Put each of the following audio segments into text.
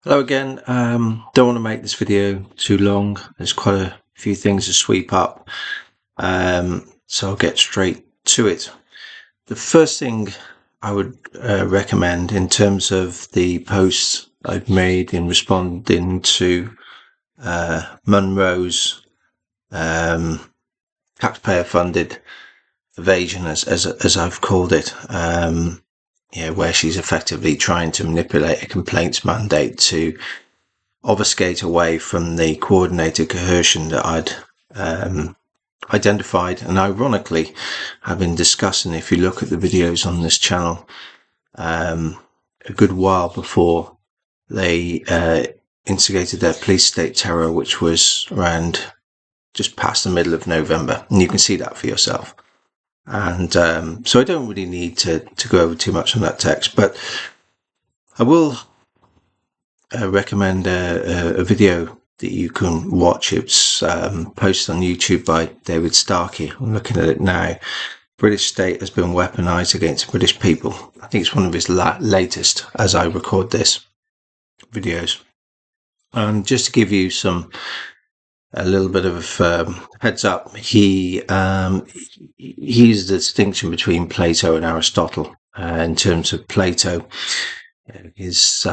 Hello again. Don't want to make this video too long. There's quite a few things to sweep up, so I'll get straight to it. The first thing I would recommend in terms of the posts I've made in responding to Munro's taxpayer-funded evasion, as I've called it. Where she's effectively trying to manipulate a complaints mandate to obfuscate away from the coordinated coercion that I'd identified and ironically have been discussing, if you look at the videos on this channel, a good while before they instigated their police state terror, which was around just past the middle of November, and you can see that for yourself. And so I don't really need to go over too much on that text, but I will recommend a video that you can watch. It's posted on YouTube by David Starkey. I'm looking at it now. British state has been weaponized against British people. I think it's one of his latest, as I record this, videos. And just to give you a little bit of heads up, he's the distinction between Plato and Aristotle. In terms of Plato, his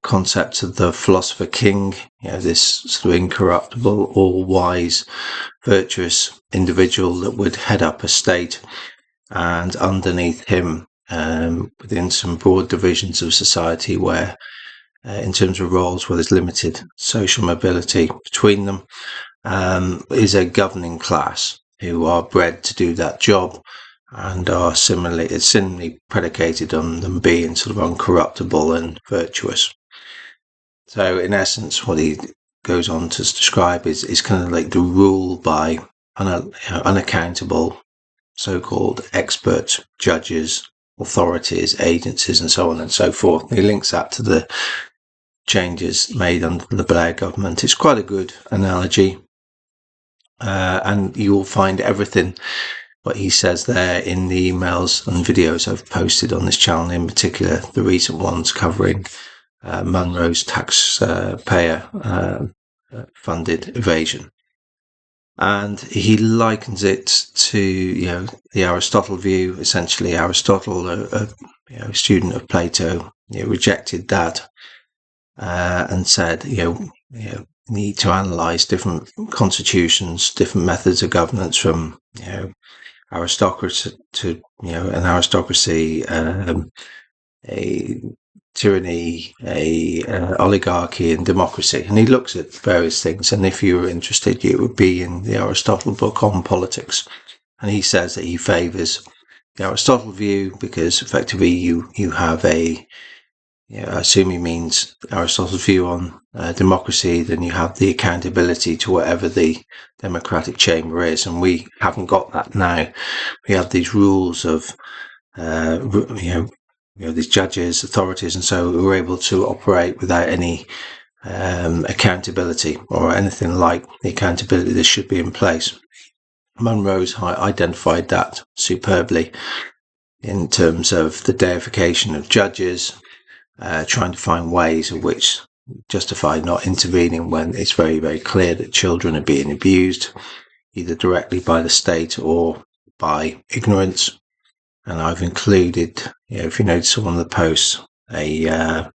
concept of the philosopher king, this sort of incorruptible, all-wise, virtuous individual that would head up a state, and underneath him, within some broad divisions of society where, in terms of roles, where there's limited social mobility between them, is a governing class who are bred to do that job and are similarly predicated on them being sort of uncorruptible and virtuous. So in essence, what he goes on to describe is kind of like the rule by unaccountable so-called experts, judges, authorities, agencies, and so on and so forth. He links that to the changes made under the Blair government. It's quite a good analogy. And you will find everything what he says there in the emails and videos I've posted on this channel, in particular the recent ones covering Munro's taxpayer funded evasion. And he likens it to the Aristotle view. Essentially, Aristotle, a student of Plato, rejected that and said, need to analyze different constitutions, different methods of governance, from aristocracy to an aristocracy, a tyranny, a oligarchy, and democracy. And he looks at various things. And if you were interested, it would be in the Aristotle book on politics. And he says that he favors the Aristotle view because effectively you have I assume he means Aristotle's view on democracy. Then you have the accountability to whatever the democratic chamber is, and we haven't got that now. We have these rules of these judges, authorities, and so we're able to operate without any accountability or anything like the accountability that should be in place. Munro's identified that superbly in terms of the deification of judges, trying to find ways in which justify not intervening when it's very, very clear that children are being abused, either directly by the state or by ignorance. And I've included, if you notice one of the posts, an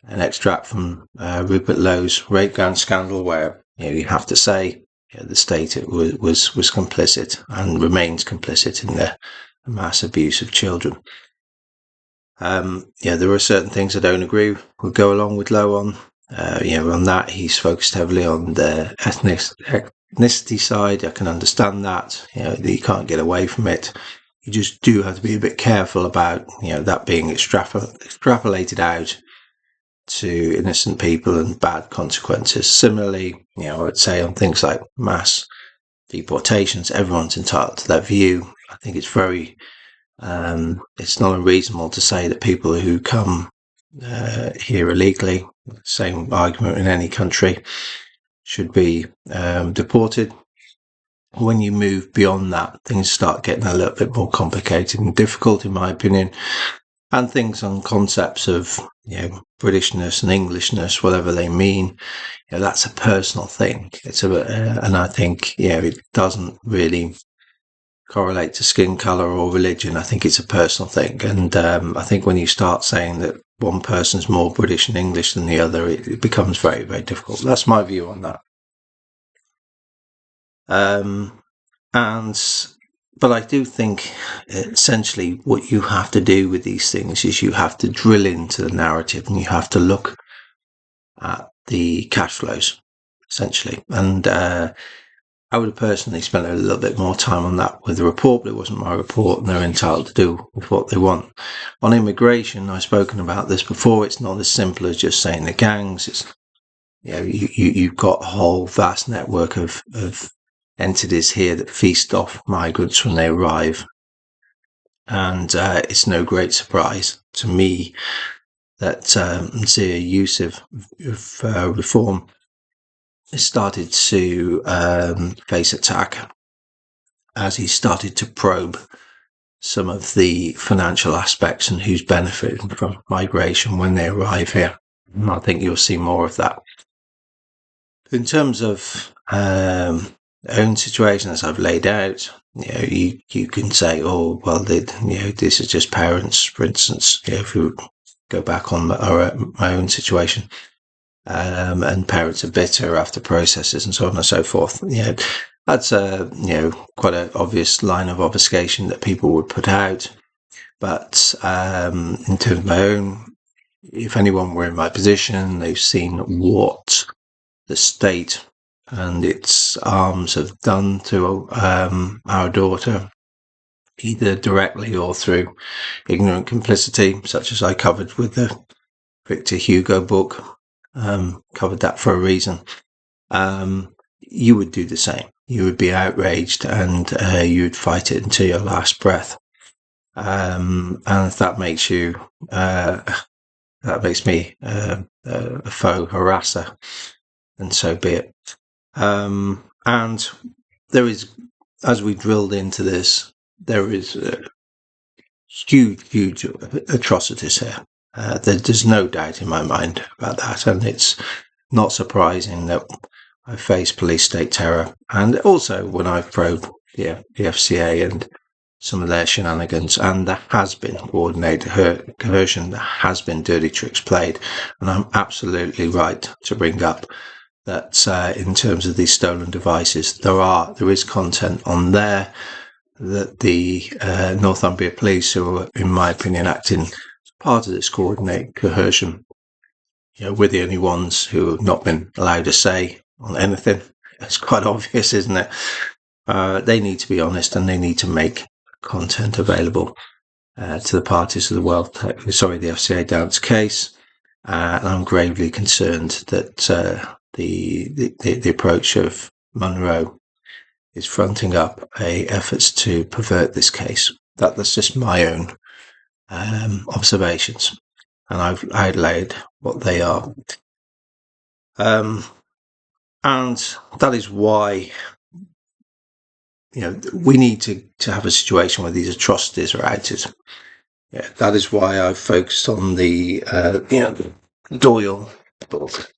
extract from Rupert Lowe's rape gun scandal, where you have to say the state was complicit and remains complicit in the mass abuse of children. There are certain things I don't agree would go along with Lowe on. On that, he's focused heavily on the ethnicity side. I can understand that. That you can't get away from it. You just do have to be a bit careful about that being extrapolated out to innocent people and bad consequences. Similarly, I would say on things like mass deportations, everyone's entitled to that view. I think it's very it's not unreasonable to say that people who come here illegally, same argument in any country, should be deported. When you move beyond that, things start getting a little bit more complicated and difficult, in my opinion. and things on concepts of, Britishness and Englishness, whatever they mean. That's a personal thing. And I think, it doesn't really correlate to skin color or religion. I think it's a personal thing. And I think when you start saying that one person's more British and English than the other, it becomes very, very difficult. That's my view on that. But I do think essentially what you have to do with these things is you have to drill into the narrative and you have to look at the cash flows, essentially. And I would have personally spent a little bit more time on that with the report, but it wasn't my report and they're entitled to do with what they want. On immigration, I've spoken about this before. It's not as simple as just saying the gangs. It's, you've got a whole vast network of entities here that feast off migrants when they arrive. And it's no great surprise to me that Zia Yusuf reform has started to face attack as he started to probe some of the financial aspects and who's benefiting from migration when they arrive here. And I think you'll see more of that. In terms of own situation, as I've laid out, you can say, oh, well, this is just parents, for instance, if we go back on my own situation, and parents are bitter after processes and so on and so forth. That's quite an obvious line of obfuscation that people would put out. But in terms of my own, if anyone were in my position, they've seen what the state and its arms have done to our daughter, either directly or through ignorant complicity, such as I covered with the Victor Hugo book. Covered that for a reason. You would do the same. You would be outraged and you would fight it until your last breath. And if that makes you, that makes me a foe harasser, then so be it. And there is, as we drilled into this, there is huge atrocities here. There's no doubt in my mind about that, and it's not surprising that I face police state terror, and also when I've probed the FCA and some of their shenanigans, and there has been coordinated coercion, there has been dirty tricks played, and I'm absolutely right to bring up that in terms of these stolen devices, there is content on there that the Northumbria police, who are, in my opinion, acting part of this coordinated coercion, we're the only ones who have not been allowed to say on anything. It's quite obvious, isn't it? They need to be honest and they need to make content available to the parties of the the FCA Downs case. And I'm gravely concerned that the approach of Munro is fronting up efforts to pervert this case. That's just my own observations, and I've outlaid what they are. And that is why we need to have a situation where these atrocities are outed. That is why I've focused on the Doyle book,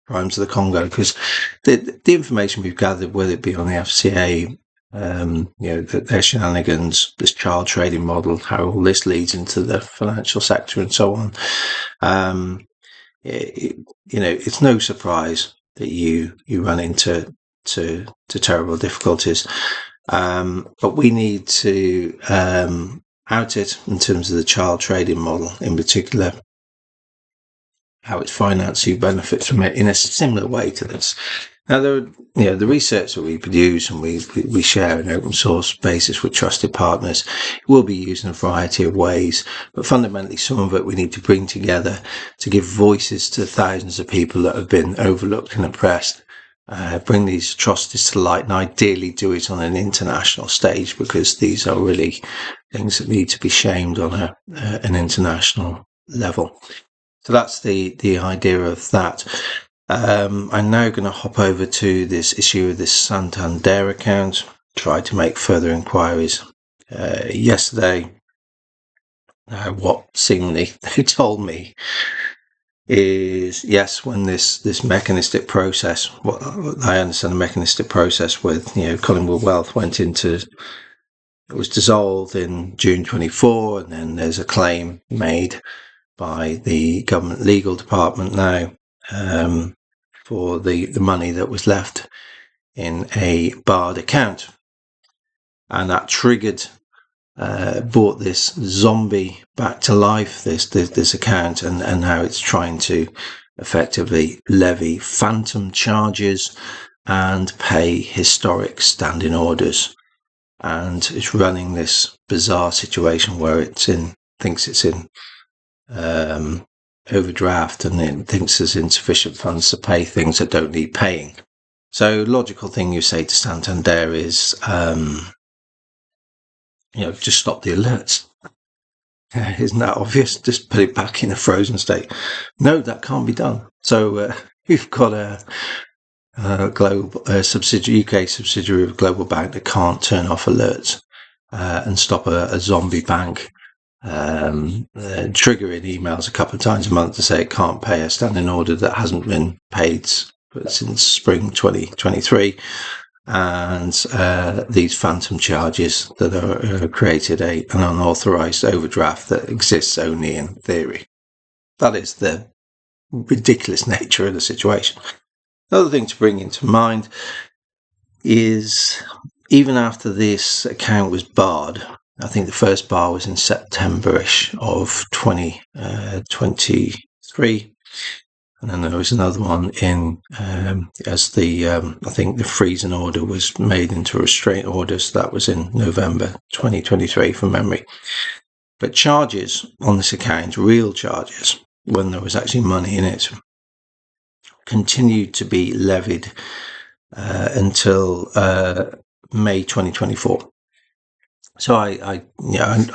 Crimes of the Congo, because the information we've gathered, whether it be on the FCA, their shenanigans, this child trading model, how all this leads into the financial sector and so on. It's no surprise that you run into terrible difficulties. But we need to out it in terms of the child trading model, in particular, how it's financed, who benefits from it in a similar way to this. Now, the research that we produce and we share an open source basis with trusted partners will be used in a variety of ways, but fundamentally some of it we need to bring together to give voices to thousands of people that have been overlooked and oppressed, bring these atrocities to light, and ideally do it on an international stage, because these are really things that need to be shamed on an international level. So that's the idea of that. I'm now going to hop over to this issue of this Santander account, try to make further inquiries. Yesterday, what seemingly they told me is, yes, when this mechanistic process, what I understand the mechanistic process with, Collingwood Wealth it was dissolved in June 24, and then there's a claim made by the government legal department now for the money that was left in a barred account. And that triggered, brought this zombie back to life, this account, and now it's trying to effectively levy phantom charges and pay historic standing orders. And it's running this bizarre situation where thinks it's in overdraft, and it thinks there's insufficient funds to pay things that don't need paying. So logical thing you say to Santander is, just stop the alerts. Isn't that obvious? Just put it back in a frozen state. No, that can't be done. So you've got a global subsidiary, UK subsidiary of Global Bank that can't turn off alerts and stop a zombie bank triggering emails a couple of times a month to say it can't pay a standing order that hasn't been paid since spring 2023, and these phantom charges that are created an unauthorized overdraft that exists only in theory. That is the ridiculous nature of the situation. Another thing to bring into mind is, even after this account was barred, I think the first bar was in September-ish of 2023. And then there was another one in, as I think the freezing order was made into a restraint order. So that was in November 2023 from memory. But charges on this account, real charges, when there was actually money in it, continued to be levied until May 2024. So I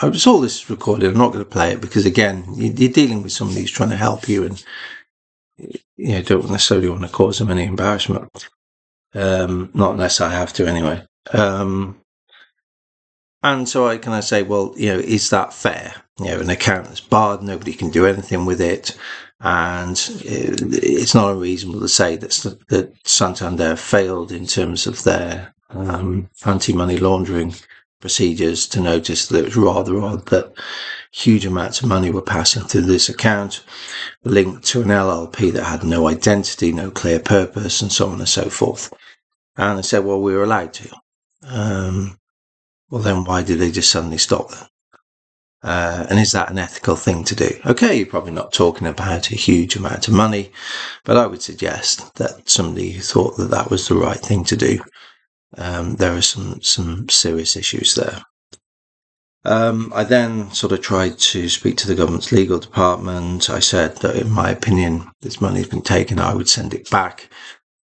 was all this recorded. I'm not going to play it because, again, you're dealing with somebody who's trying to help you, and don't necessarily want to cause them any embarrassment. Not unless I have to, anyway. And so I say, well, is that fair? An account that's barred, nobody can do anything with it, and it's not unreasonable to say that Santander failed in terms of their anti-money laundering procedures to notice that it was rather odd that huge amounts of money were passing through this account linked to an LLP that had no identity, no clear purpose, and so on and so forth. And they said, well, we were allowed to. Well, then why did they just suddenly stop that? And is that an ethical thing to do? Okay, you're probably not talking about a huge amount of money, but I would suggest that somebody who thought that was the right thing to do, there are some serious issues there. I then sort of tried to speak to the government's legal department. I said that, in my opinion, this money's been taken. I would send it back.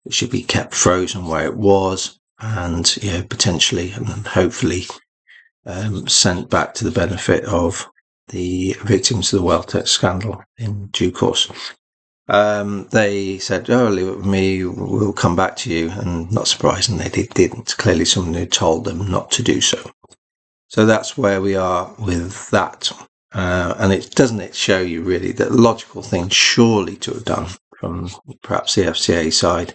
It should be kept frozen where it was, and potentially and hopefully sent back to the benefit of the victims of the wealth tax scandal in due course. They said, leave it with me, we'll come back to you, and not surprisingly they didn't. Clearly someone had told them not to do so. So that's where we are with that. And doesn't it show you really that the logical thing surely to have done from perhaps the FCA side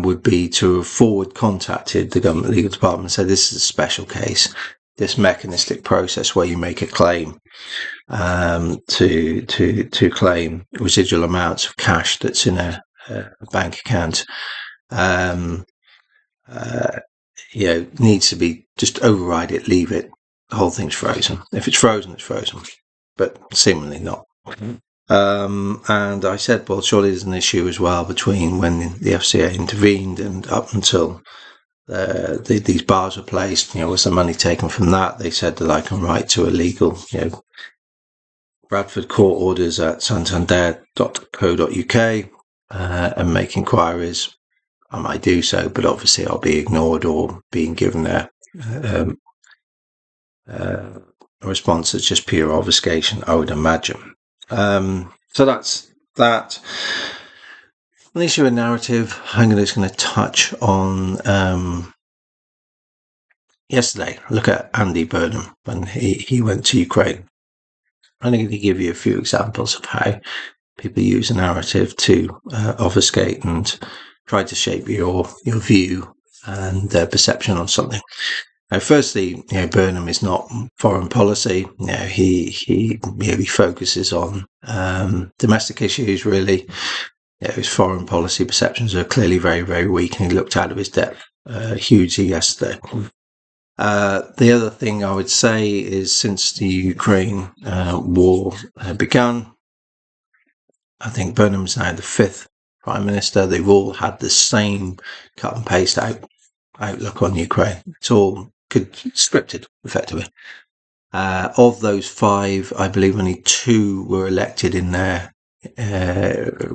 would be to have forward contacted the government legal department and said, this is a special case, this mechanistic process where you make a claim to claim residual amounts of cash that's in a bank account, needs to be just override it, leave it, the whole thing's frozen. If it's frozen, it's frozen, but seemingly not. And I said, well, surely there's an issue as well between when the FCA intervened and up until these bars were placed. Was the money taken from that? They said that I can write to a legal, Bradford court orders at santander.co.uk and make inquiries. I might do so, but obviously I'll be ignored or being given a response that's just pure obfuscation, I would imagine. So that's that. On the issue of narrative, I'm just going to touch on yesterday. Look at Andy Burnham when he went to Ukraine. I'm going to give you a few examples of how people use a narrative to obfuscate and try to shape your view and perception on something. Now, firstly, Burnham is not foreign policy. He focuses on domestic issues, really. His foreign policy perceptions are clearly very, very weak, and he looked out of his depth hugely yesterday. The other thing I would say is, since the Ukraine war began, I think Burnham's now the 5th Prime Minister. They've all had the same cut and paste outlook on Ukraine. It's all scripted, effectively. Of those 5, I believe only 2 were elected in their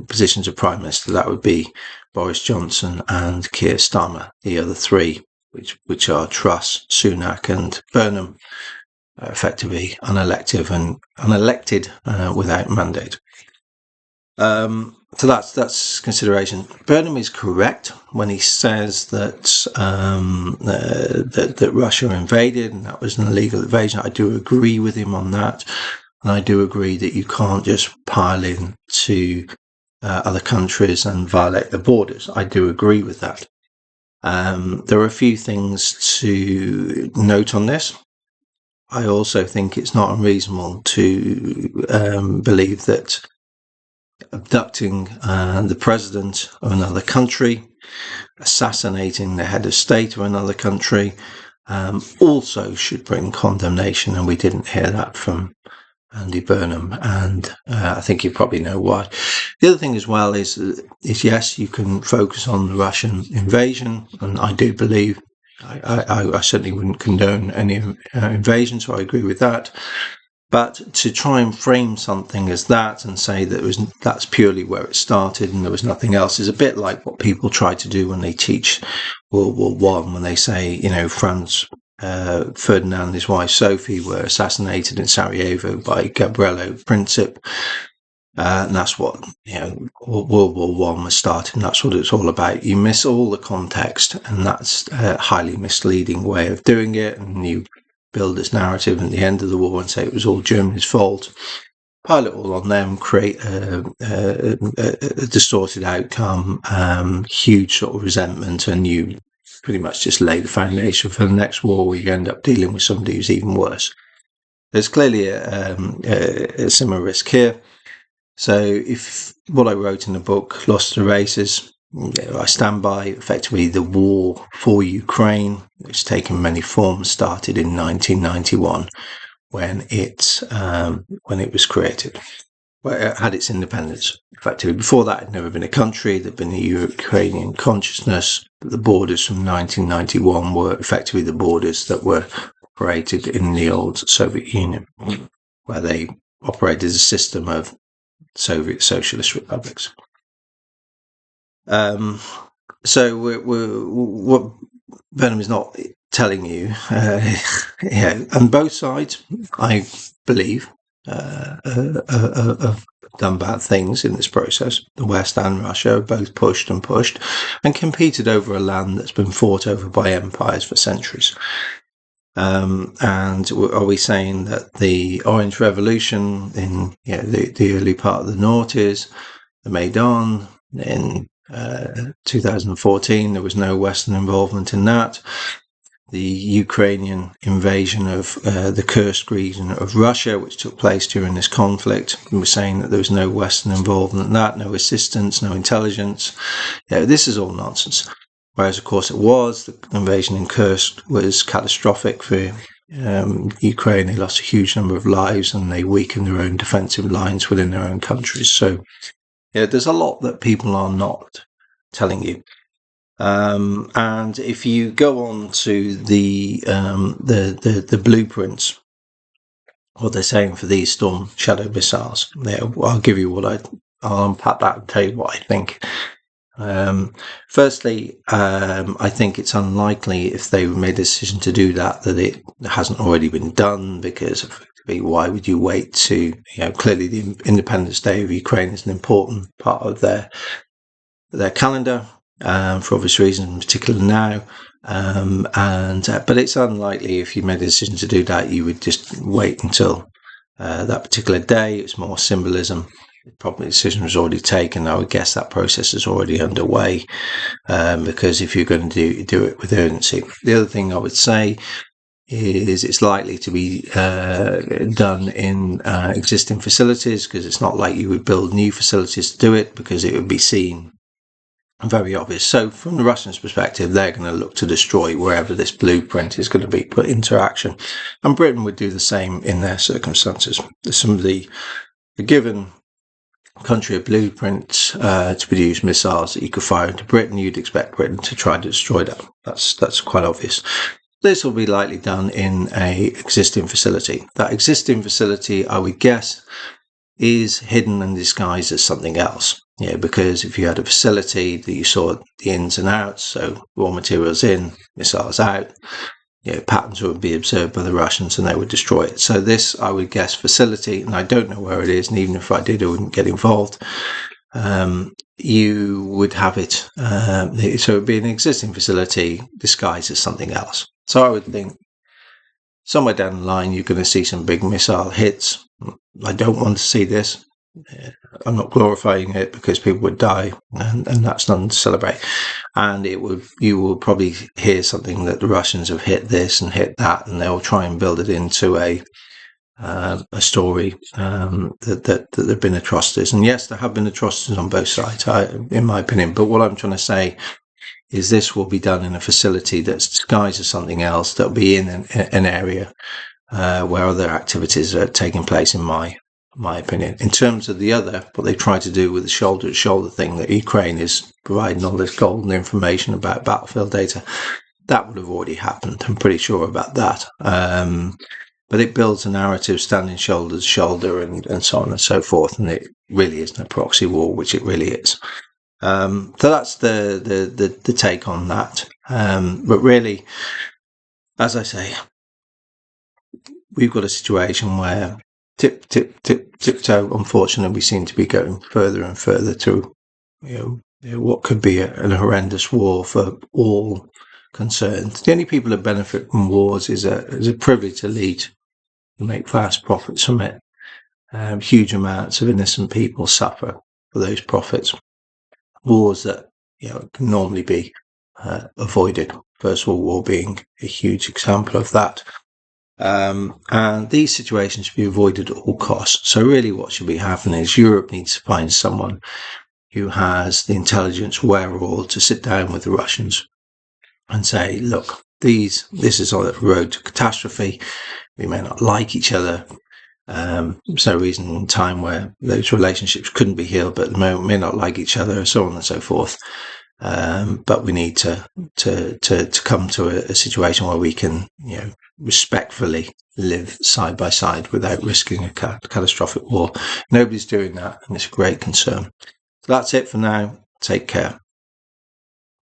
positions of Prime Minister. That would be Boris Johnson and Keir Starmer. The other 3, which are Truss, Sunak and Burnham, effectively unelected without mandate. So that's consideration. Burnham is correct when he says that that Russia invaded and that was an illegal invasion. I do agree with him on that, and I do agree that you can't just pile in to other countries and violate the borders. I do agree with that. There are a few things to note on this. I also think it's not unreasonable to believe that abducting the president of another country, assassinating the head of state of another country, also should bring condemnation, and we didn't hear that from Andy Burnham, and I think you probably know why. The other thing as well is yes, you can focus on the Russian invasion, and I do believe I certainly wouldn't condone any invasion, so I agree with that. But to try and frame something as that and say that that's purely where it started and there was nothing else is a bit like what people try to do when they teach World War One, when they say, Franz Ferdinand and his wife Sophie were assassinated in Sarajevo by Gabriello Princip. And that's what, World War One was started, and that's what it's all about. You miss all the context, and that's a highly misleading way of doing it, and you build this narrative at the end of the war and say it was all Germany's fault, pile it all on them, create a distorted outcome, huge sort of resentment, and you pretty much just lay the foundation for the next war where you end up dealing with somebody who's even worse. There's clearly a similar risk here. So if what I wrote in the book, Lost to Races, I stand by. Effectively, the war for Ukraine, which has taken many forms, started in 1991 when it was created, where it had its independence. Effectively, before that, it had never been a country. There'd been a Ukrainian consciousness. But the borders from 1991 were effectively the borders that were operated in the old Soviet Union, where they operated as a system of Soviet socialist republics. So what Burnham is not telling you, and both sides, I believe, have done bad things in this process. The West and Russia have both pushed and competed over a land that's been fought over by empires for centuries. And are we saying that the Orange Revolution in the early part of the noughties, the Maidan in 2014, there was no Western involvement in that? The Ukrainian invasion of the Kursk region of Russia, which took place during this conflict, we were saying that there was no Western involvement in that, no assistance, no intelligence. This is all nonsense. Whereas, of course, it was. The invasion in Kursk was catastrophic for Ukraine. They lost a huge number of lives and they weakened their own defensive lines within their own countries. So, there's a lot that people are not telling you. And if you go on to the blueprints, what they're saying for these Storm Shadow missiles, I'll give you I'll unpack that and tell you what I think. Firstly, I think it's unlikely, if they made a decision to do that it hasn't already been done, because effectively, why would you wait to, clearly the Independence Day of Ukraine is an important part of their calendar, for obvious reasons, in particular now. But it's unlikely, if you made a decision to do that, you would just wait until that particular day. It's more symbolism. Probably the decision was already taken. I would guess that process is already underway, because if you're going to do it with urgency. The other thing I would say is it's likely to be done in existing facilities, because it's not like you would build new facilities to do it, because it would be seen very obvious. So from the Russians' perspective, they're going to look to destroy wherever this blueprint is going to be put into action. And Britain would do the same in their circumstances. Some of the given country of blueprints to produce missiles that you could fire into Britain, you'd expect Britain to try to destroy that. That's quite obvious. This will be likely done in a existing facility. That existing facility, I would guess, is hidden and disguised as something else. Because if you had a facility that you saw the ins and outs, so raw materials in, missiles out, patterns would be observed by the Russians and they would destroy it. So this, I would guess, facility, and I don't know where it is, and even if I did, I wouldn't get involved. You would have it, so it would be an existing facility disguised as something else. So I would think somewhere down the line, you're going to see some big missile hits. I don't want to see this. I'm not glorifying it, because people would die, and that's nothing to celebrate. And you will probably hear something that the Russians have hit this and hit that, and they'll try and build it into a story that there have been atrocities. And yes, there have been atrocities on both sides, in my opinion. But what I'm trying to say is this will be done in a facility that's disguised as something else, that'll be in an area where other activities are taking place, in my opinion. In terms of the other, what they try to do with the shoulder-to-shoulder thing, that Ukraine is providing all this golden information about battlefield data, that would have already happened. I'm pretty sure about that. But it builds a narrative standing shoulder to shoulder and so on and so forth, and it really isn't a proxy war, which it really is. So that's the take on that. But really, as I say, we've got a situation where tiptoe, unfortunately, we seem to be going further and further to what could be an horrendous war for all concerned. The only people that benefit from wars is a privileged elite who make vast profits from it. Huge amounts of innocent people suffer for those profits. Wars that can normally be avoided. First World War being a huge example of that. And these situations should be avoided at all costs. So really what should be happening is Europe needs to find someone who has the intelligence wherewithal to sit down with the Russians and say, look, this is on the road to catastrophe. We may not like each other. There's no reason in time where those relationships couldn't be healed, but at the moment may not like each other, so on and so forth. But we need to come to a situation where we can, respectfully live side by side without risking a catastrophic war. Nobody's doing that, and it's a great concern. So that's it for now. Take care.